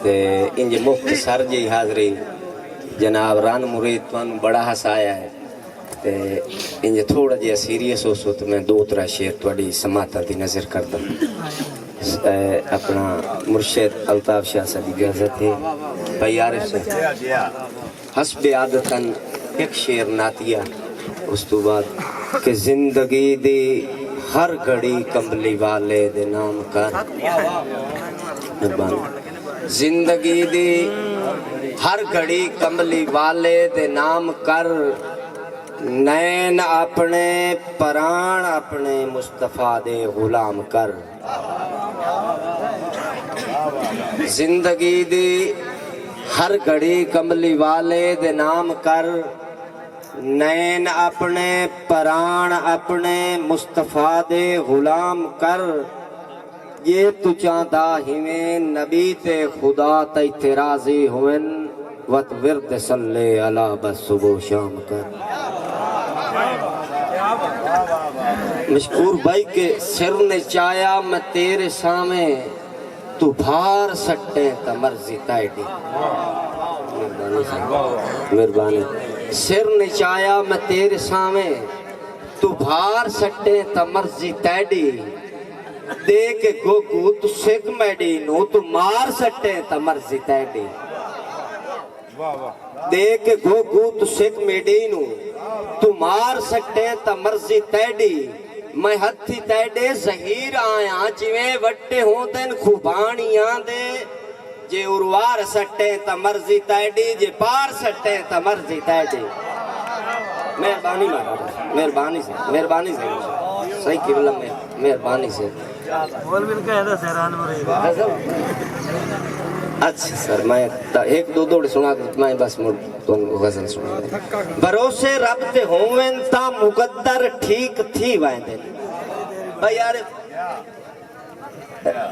تے انج مختصر جی حاضری جناب رن مرید تمہیں بڑا ہسایا ہے تے انج تھوڑا جہا سیریس ہو سو تو میں دو ترا شعر تھوڑی سماعت دی نظر کر دوں اپنا مرشد الطاف شاہ صاحب کی اجازت ہے بھائی عارف سے حسب عادتاً ایک شعر نعتیہ اس تو بعد کہ زندگی دی ہر گھڑی کمبلی والے دے نام کر زندگی دی ہر گھڑی کمبلی والے دے نام کر نین اپنے پران اپنے مصطفیٰ دے غلام کر زندگی دی ہر گھڑی کمبلی والے دے نام کر نین اپنے پران اپنے مصطفیٰ دے غلام کر یہ تو چاہتا ہمیں نبی تے خدا تے راضی ہوئن وط ورد صلی اللہ بس صبح شام کر مشکور بھائی کے سر نے چایا میں تیرے سامنے تو بھار سٹے تا مرضی تائیڈی مہربانی سر نے چایا میں تیرے سامنے تو بھار سٹے تا مرضی تائیڈی دے کے گوگو تو سکھ میڈی نو تو مار سٹے تا مرضی تائیڈی دے کے گوگو تو سکھ میڈی نو تو مار سٹے تا مرضی تائیڈی میں ہتھی تائیڈے زہیر آیا جویں وٹے ہوں دن خوبانیاں دے جے اروار سٹے تا مرضی تائیڈی جے پار سٹے تا مرضی تائیڈی مہربانی مہربانی سے صحیح قبلہ میں مہربانی سے بول مل کے ہے سیران مرید اچھا سر میں ایک دو دوڑ سنا میں بس تم غزل سنا بھروسے رب تے ہوویں تا مقدر ٹھیک تھی وائندے بھائی یار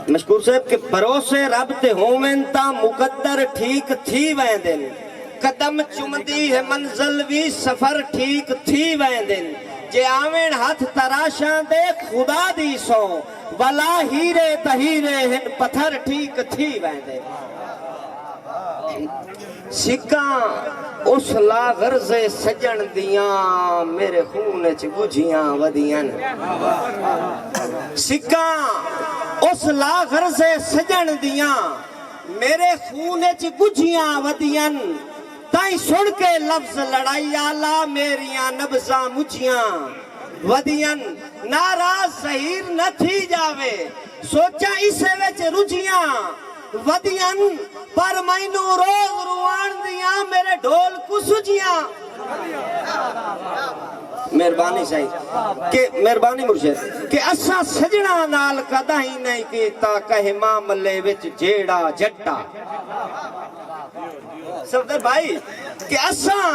مشکور صاحب کہ بھروسے رب تے ہوویں تا مقدر ٹھیک تھی وائندے قدم چمدی ہے منزل بھی سفر ٹھیک تھی وائندے جے آویں ہاتھ تراشاں دے خدا دی سو ولا ہیرے تہیرے ہن پتھر ٹھیک تھی وائندے سکاں اس لا غرض سجن دیاں میرے خون چ گجیاں ودیاں سکاں اس لا غرض سجن دیاں میرے خون چ گجیاں ودیاں تائیں سن کے لفظ لڑائی آلہ میریاں نبزاں مجھیاں ودیاں ناراض ظہیر نہ تھی جاوے سوچا اسے وچ رجیاں ودیاں پر مینوں روز روان دیاں میرے ڈھول کو سجیاں مہربانی صحیح کہ مہربانی مرشد کہ اساں سجنا نال کدا ہی نہیں کیتا کہ معاملے وچ جیڑا جٹا صفدر بھائی کہ اساں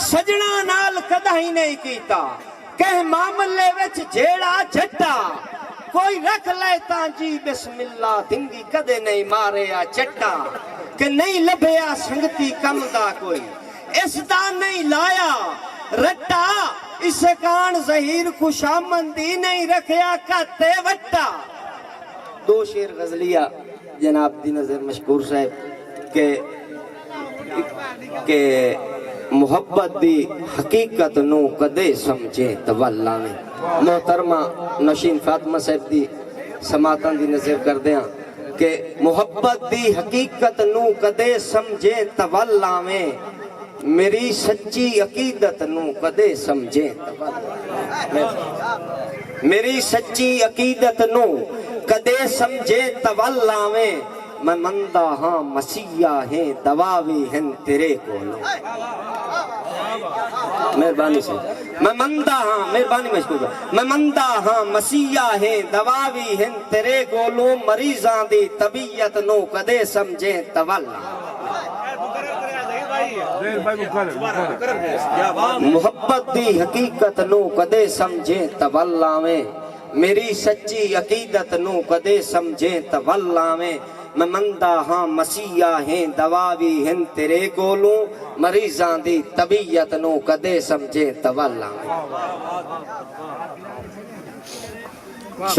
سجنا نال کدا ہی نہیں کیتا کہ معاملے وچ جیڑا جٹا کوئی رکھ لیتا جی بسم اللہ دنگی کدے نہیں ماریا چٹا کہ نہیں لبھیا سنگتی کم دا کوئی اس دا نہیں لایا رٹا اس کان ظہیر خوشامندی نہیں رکھیا کتے وٹا دو شعر غزلیہ جناب دی نظر مشکور صاحب کہ محبت دی حقیقت نو کدے سمجھے تولا میں محترمہ نوشین فاطمہ صاحب دی سماعتاں دی نظر کر دیاں کہ محبت دی حقیقت نو کدے سمجھے تولا میں میری سچی عقیدت نو کدے سمجھے میری سچی عقیدت نو کدے سمجھے تولا میں مندہ ہاں مسیحہ ہیں دواوی ہیں تیرے کولو مہربانی سے میں مندہ ہاں مہربانی مشکور میں مندہ ہاں مسیحہ ہیں دواوی ہیں تیرے کولو مریضاں دی طبیعت نو کدے سمجھے تولا محبت دی حقیقت نو کدے سمجھے تولا میں میری سچی عقیدت نو کدے سمجھے تولا میں مندہ ہاں مسیحہ ہیں دواوی ہیں تیرے کولوں مریضاں دی طبیعت نو کدے سمجھے تولا میں